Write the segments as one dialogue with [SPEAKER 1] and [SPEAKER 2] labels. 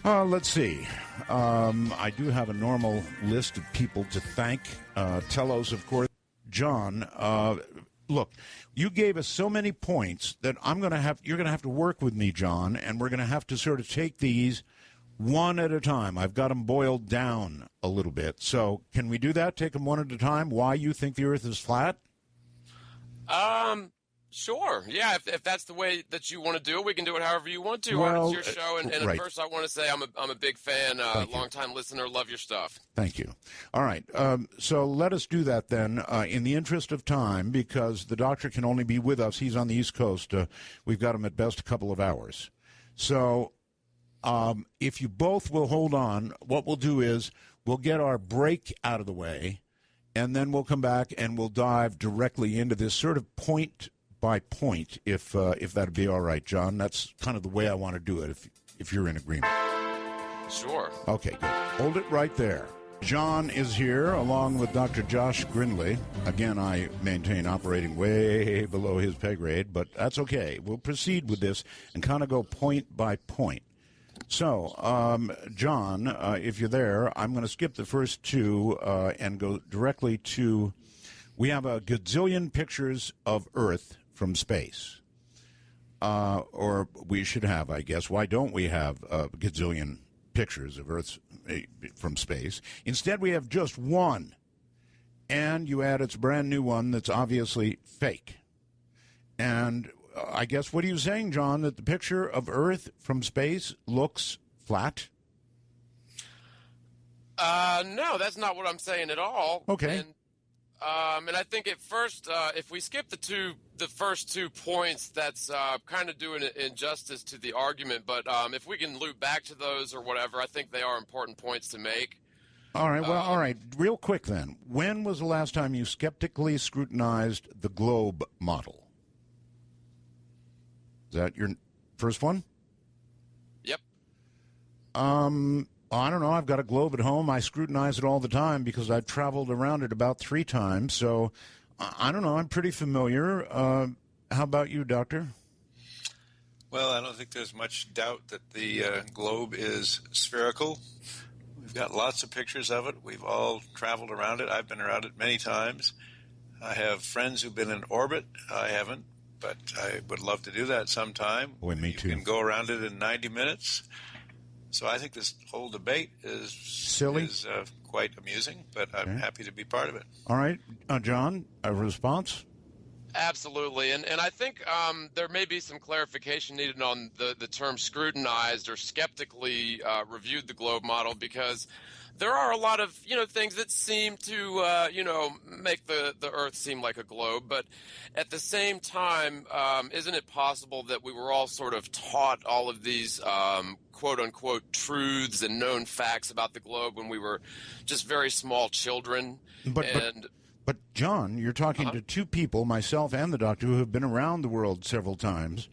[SPEAKER 1] Let's see. I do have a normal list of people to thank. Telos, of course. John, look, you gave us so many points that you're going to have to work with me, John, and we're going to have to sort of take these one at a time. I've got them boiled down a little bit. So can we do that? Take them one at a time? Why you think the Earth is flat?
[SPEAKER 2] Sure. Yeah, if that's the way that you want to do it, we can do it however you want to.
[SPEAKER 1] Well,
[SPEAKER 2] it's your show, and
[SPEAKER 1] right.
[SPEAKER 2] First I want to say I'm a big fan, long-time listener, love your stuff.
[SPEAKER 1] Thank you. All right. So let us do that then in the interest of time, because the doctor can only be with us. He's on the East Coast. We've got him at best a couple of hours. So if you both will hold on, what we'll do is we'll get our break out of the way, and then we'll come back and we'll dive directly into this sort of point by point, if that'd be all right, John. That's kind of the way I want to do it, if you're in agreement.
[SPEAKER 2] Sure.
[SPEAKER 1] Okay, good. Hold it right there. John is here, along with Dr. Josh Grindley. Again, I maintain operating way below his pay grade, but that's okay. We'll proceed with this and kind of go point by point. So, John, if you're there, I'm going to skip the first two and go directly to... We have a gazillion pictures of Earth from space. Or we should have, I guess. Why don't we have a gazillion pictures of Earth from space? Instead, we have just one. And you add its brand new one that's obviously fake. And I guess, what are you saying, John, that the picture of Earth from space looks flat?
[SPEAKER 2] No, that's not what I'm saying at all.
[SPEAKER 1] Okay.
[SPEAKER 2] And I think at first, if we skip the first 2 points, that's kind of doing injustice to the argument. But if we can loop back to those or whatever, I think they are important points to make. All right.
[SPEAKER 1] Well, all right. Real quick then. When was the last time you skeptically scrutinized the globe model? Is that your first one?
[SPEAKER 2] Yep.
[SPEAKER 1] I don't know. I've got a globe at home. I scrutinize it all the time because I've traveled around it about 3 times. So, I don't know. I'm pretty familiar. How about you, Doctor?
[SPEAKER 3] Well, I don't think there's much doubt that the globe is spherical. We've got lots of pictures of it. We've all traveled around it. I've been around it many times. I have friends who've been in orbit. I haven't, but I would love to do that sometime.
[SPEAKER 1] Boy, me too.
[SPEAKER 3] You can go around it in 90 minutes. So I think this whole debate is
[SPEAKER 1] silly,
[SPEAKER 3] quite amusing, but I'm happy to be part of it.
[SPEAKER 1] All right. John, a response?
[SPEAKER 2] Absolutely. And I think there may be some clarification needed on the term scrutinized or skeptically reviewed the globe model, because there are a lot of, things that seem to, make the Earth seem like a globe. But at the same time, isn't it possible that we were all sort of taught all of these quote-unquote truths and known facts about the globe when we were just very small children?
[SPEAKER 1] But John, you're talking to 2 people, myself and the doctor, who have been around the world several times.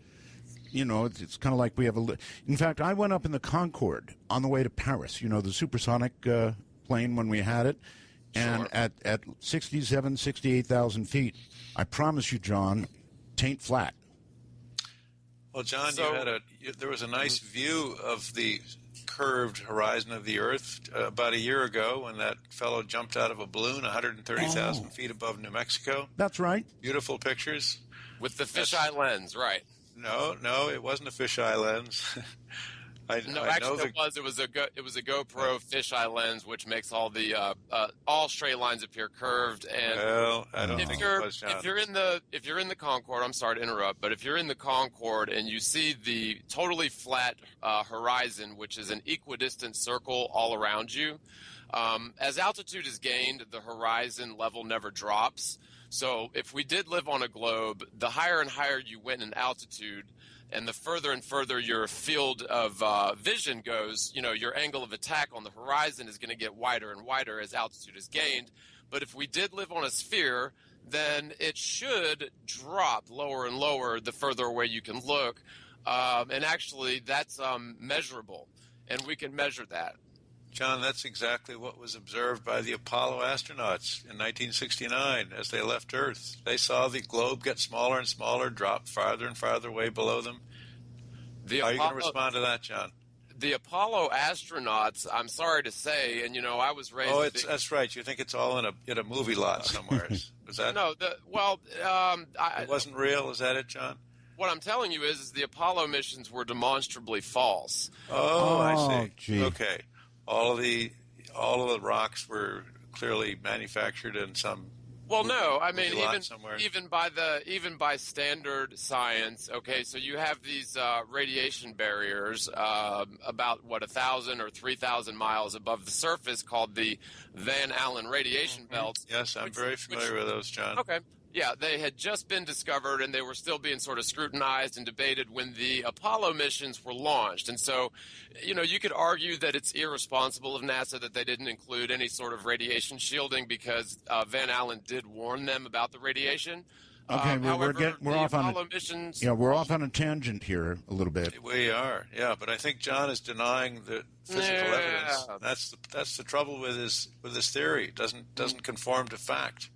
[SPEAKER 1] It's kind of like we have in fact, I went up in the Concorde on the way to Paris, the supersonic plane when we had it. And
[SPEAKER 2] Sure.
[SPEAKER 1] at 68,000 feet, I promise you, John, tain't flat.
[SPEAKER 3] Well, John, there was a nice view of the curved horizon of the Earth about a year ago when that fellow jumped out of a balloon 130,000 feet above New Mexico.
[SPEAKER 1] That's right.
[SPEAKER 3] Beautiful pictures.
[SPEAKER 2] With the fisheye lens, right.
[SPEAKER 3] No, it wasn't a fisheye lens.
[SPEAKER 2] It was. It was a GoPro fisheye lens, which makes all the all straight lines appear curved. And
[SPEAKER 3] I don't think it was, John.
[SPEAKER 2] If you're in the Concorde, I'm sorry to interrupt, but if you're in the Concorde and you see the totally flat horizon, which is an equidistant circle all around you, as altitude is gained, the horizon level never drops. So if we did live on a globe, the higher and higher you went in altitude, and the further and further your field of vision goes, your angle of attack on the horizon is going to get wider and wider as altitude is gained. But if we did live on a sphere, then it should drop lower and lower the further away you can look. And actually, that's measurable, and we can measure that.
[SPEAKER 3] John, that's exactly what was observed by the Apollo astronauts in 1969 as they left Earth. They saw the globe get smaller and smaller, drop farther and farther away below them. How are you going to respond to that, John?
[SPEAKER 2] the Apollo astronauts, I'm sorry to say, and I was raised.
[SPEAKER 3] Oh, that's right. You think it's all in a movie lot somewhere? Was that?
[SPEAKER 2] No,
[SPEAKER 3] It wasn't real. Is that it, John?
[SPEAKER 2] What I'm telling you is the Apollo missions were demonstrably false.
[SPEAKER 3] Oh, I see.
[SPEAKER 1] Gee.
[SPEAKER 3] Okay, all of the rocks were clearly manufactured in some.
[SPEAKER 2] Well, no, I mean
[SPEAKER 3] lot somewhere.
[SPEAKER 2] even by standard science. Okay, so you have these radiation barriers about 1,000 or 3,000 miles above the surface, called the Van Allen radiation belts.
[SPEAKER 3] Yes, I'm very familiar with those, John.
[SPEAKER 2] Okay. Yeah, they had just been discovered, and they were still being sort of scrutinized and debated when the Apollo missions were launched. And so, you could argue that it's irresponsible of NASA that they didn't include any sort of radiation shielding, because Van Allen did warn them about the radiation.
[SPEAKER 1] Okay,
[SPEAKER 2] However,
[SPEAKER 1] we're
[SPEAKER 2] the
[SPEAKER 1] off on
[SPEAKER 2] Apollo missions.
[SPEAKER 1] Yeah, we're off on a tangent here a little bit.
[SPEAKER 3] We are, yeah, but I think John is denying the physical evidence. That's the trouble with his theory. It doesn't conform to fact.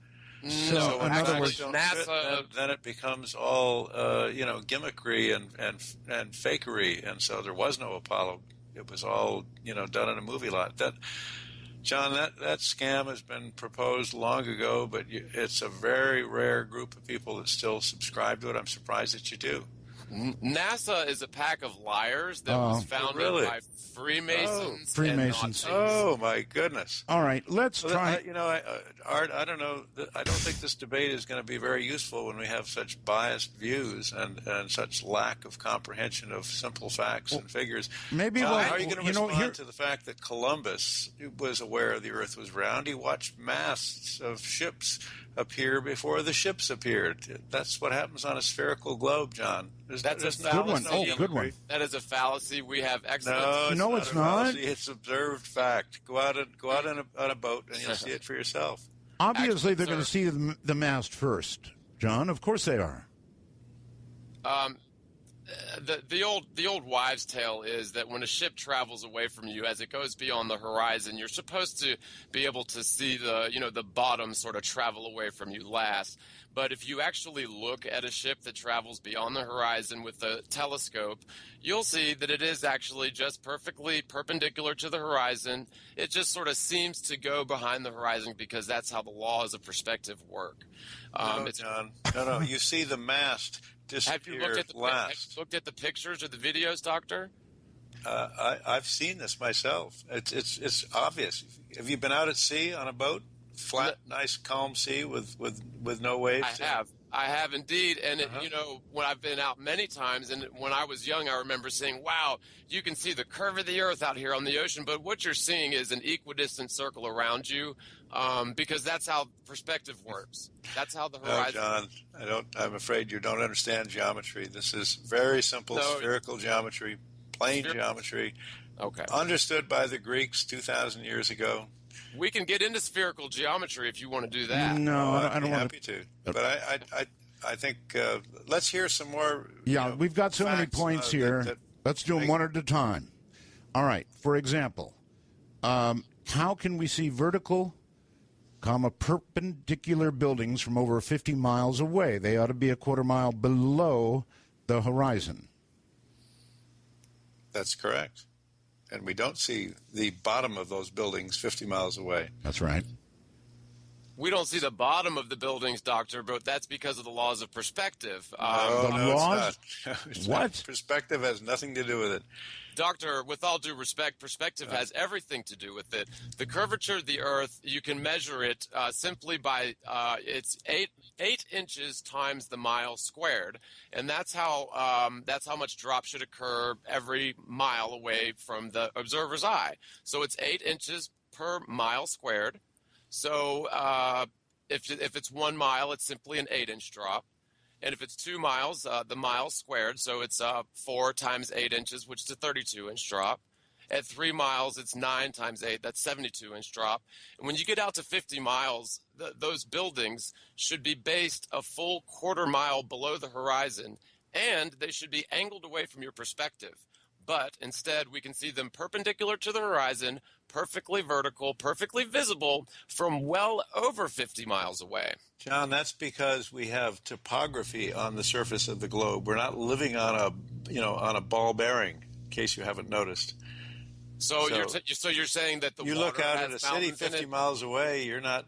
[SPEAKER 2] No,
[SPEAKER 1] in other words,
[SPEAKER 2] NASA.
[SPEAKER 3] Then it becomes all gimmickry and fakery, and so there was no Apollo. It was all done in a movie lot. John, that scam has been proposed long ago, but it's a very rare group of people that still subscribe to it. I'm surprised that you do.
[SPEAKER 2] NASA is a pack of liars that was founded by Freemasons.
[SPEAKER 1] Freemasons.
[SPEAKER 2] And Nazis.
[SPEAKER 3] Oh my goodness!
[SPEAKER 1] All right, let's try.
[SPEAKER 3] Art, I don't know. I don't think this debate is going to be very useful when we have such biased views and such lack of comprehension of simple facts and figures.
[SPEAKER 1] Maybe
[SPEAKER 3] how are you going to respond
[SPEAKER 1] here,
[SPEAKER 3] to the fact that Columbus was aware the Earth was round? He watched masts of ships appear before the ships appeared. That's what happens on a spherical globe, John.
[SPEAKER 2] That's a
[SPEAKER 1] good one.
[SPEAKER 2] fallacy.
[SPEAKER 1] Oh, good one.
[SPEAKER 2] That is a fallacy. We have excellent.
[SPEAKER 3] No,
[SPEAKER 1] it's not.
[SPEAKER 3] Fallacy. It's observed fact. Go out on a boat and you'll see it for yourself.
[SPEAKER 1] Obviously, they're going to see the mast first, John. Of course they are.
[SPEAKER 2] The old wives' tale is that when a ship travels away from you, as it goes beyond the horizon, you're supposed to be able to see the bottom sort of travel away from you last. But if you actually look at a ship that travels beyond the horizon with a telescope, you'll see that it is actually just perfectly perpendicular to the horizon. It just sort of seems to go behind the horizon because that's how the laws of perspective work.
[SPEAKER 3] John. No. You see the mast disappear last.
[SPEAKER 2] Have you looked at the pictures or the videos, Doctor?
[SPEAKER 3] I've seen this myself. It's obvious. Have you been out at sea on a boat? Flat, nice, calm sea with no waves?
[SPEAKER 2] I have indeed. And, when I've been out many times, and when I was young, I remember saying, wow, you can see the curve of the Earth out here on the ocean. But what you're seeing is an equidistant circle around you, because that's how perspective works. That's how the horizon.
[SPEAKER 3] No, John, I'm afraid you don't understand geometry. This is very simple spherical geometry, plane geometry.
[SPEAKER 2] Okay.
[SPEAKER 3] Understood by the Greeks 2,000 years ago.
[SPEAKER 2] We can get into spherical geometry if you want to do that.
[SPEAKER 1] No, I don't want
[SPEAKER 3] happy to. But I think let's hear some more.
[SPEAKER 1] Yeah, we've got so many points here. Let's do them one at a time. All right. For example, how can we see vertical, perpendicular buildings from over 50 miles away? They ought to be a quarter mile below the horizon.
[SPEAKER 3] That's correct. And we don't see the bottom of those buildings 50 miles away.
[SPEAKER 1] That's right.
[SPEAKER 2] We don't see the bottom of the buildings, Doctor, but that's because of the laws of perspective.
[SPEAKER 1] Laws?
[SPEAKER 3] It's
[SPEAKER 1] what?
[SPEAKER 3] Not. Perspective has nothing to do with it.
[SPEAKER 2] Doctor, with all due respect, perspective has everything to do with it. The curvature of the Earth, you can measure it simply by it's 8 inches times the mile squared, and that's how much drop should occur every mile away from the observer's eye. So it's 8 inches per mile squared. So if it's 1 mile, it's simply an 8-inch drop. And if it's 2 miles, the mile squared, so it's 4 times 8 inches, which is a 32-inch drop. At 3 miles, it's 9 times 8, that's 72-inch drop. And when you get out to 50 miles, those buildings should be based a full quarter mile below the horizon, and they should be angled away from your perspective. But instead, we can see them perpendicular to the horizon, perfectly vertical, perfectly visible from well over 50 miles away.
[SPEAKER 3] John, that's because we have topography on the surface of the globe. We're not living on a ball bearing, in case you haven't noticed.
[SPEAKER 2] So you're saying that the
[SPEAKER 3] you
[SPEAKER 2] water
[SPEAKER 3] look out
[SPEAKER 2] has
[SPEAKER 3] at a city
[SPEAKER 2] mountains in
[SPEAKER 3] 50
[SPEAKER 2] it?
[SPEAKER 3] miles away, you're not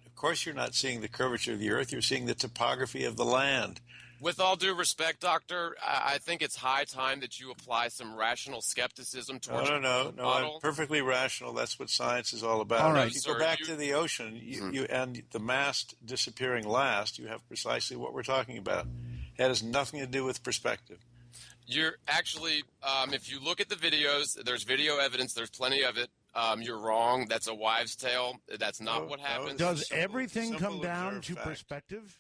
[SPEAKER 3] seeing the curvature of the earth, you're seeing the topography of the land.
[SPEAKER 2] With all due respect, Doctor, I think it's high time that you apply some rational skepticism towards the
[SPEAKER 3] No,
[SPEAKER 2] model.
[SPEAKER 3] I'm perfectly rational. That's what science is all about.
[SPEAKER 1] All right.
[SPEAKER 3] If you
[SPEAKER 2] Sir,
[SPEAKER 3] go back to the ocean, you and the mast disappearing last, you have precisely what we're talking about. It has nothing to do with perspective.
[SPEAKER 2] You're actually, if you look at the videos, there's video evidence. There's plenty of it. You're wrong. That's a wives' tale. That's not what happens.
[SPEAKER 1] Does everything come down to perspective?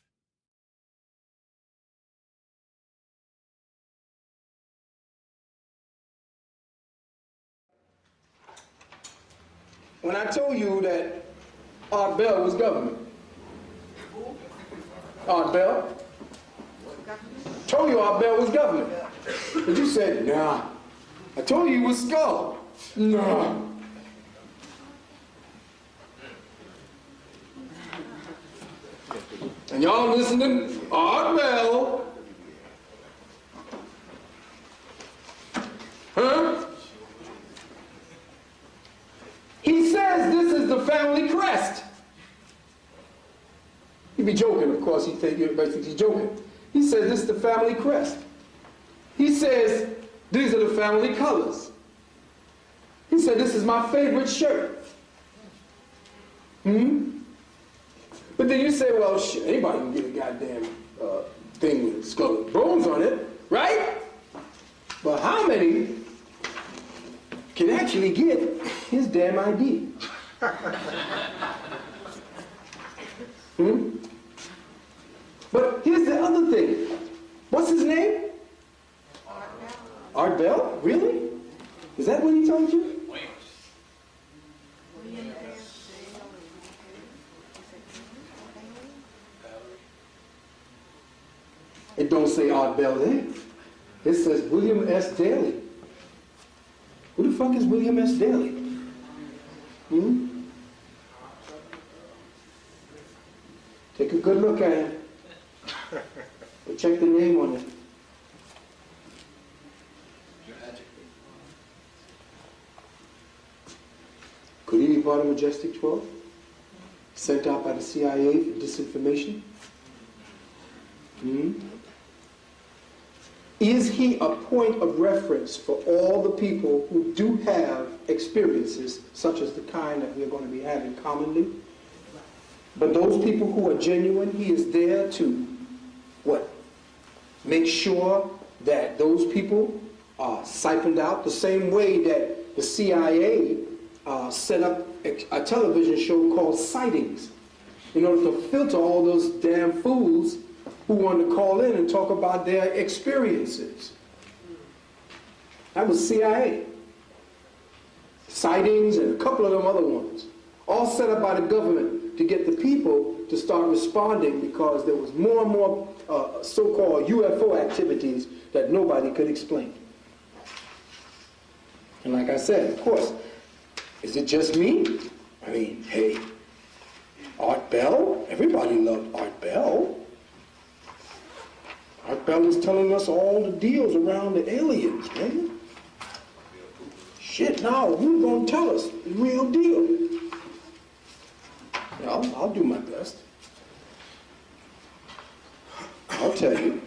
[SPEAKER 4] When I told you that Art Bell was government. Art Bell? Told you Art Bell was government. But you said, nah. I told you he was Skull. Nah. And y'all listening? Art Bell. Huh? He says this is the family crest. He be joking, of course. He think you're basically joking. He says this is the family crest. He says these are the family colors. He said this is my favorite shirt. But then you say, well, shit, anybody can get a goddamn thing with skull and bones on it, right? But how many can actually get his damn ID? But here's the other thing. What's his name? Art Bell. Art Bell? Really? Is that what he told you? It don't say Art Bell there. It says William S. Daly. Who the fuck is William S. Daly? Take a good look at him. But check the name on it. Could he be part of Majestic 12? Sent out by the CIA for disinformation? Is he a point of reference for all the people who do have experiences such as the kind that we're going to be having commonly? But those people who are genuine, he is there to, what? Make sure that those people are siphoned out the same way that the CIA set up a television show called Sightings in order to filter all those damn fools who wanted to call in and talk about their experiences. That was CIA. Sightings and a couple of them other ones. All set up by the government to get the people to start responding because there was more and more so-called UFO activities that nobody could explain. And like I said, of course, is it just me? I mean, hey, Art Bell? Everybody loved Art Bell. Art Bell is telling us all the deals around the aliens, man. Shit, now who's gonna tell us the real deal? Yeah, I'll do my best. I'll tell you.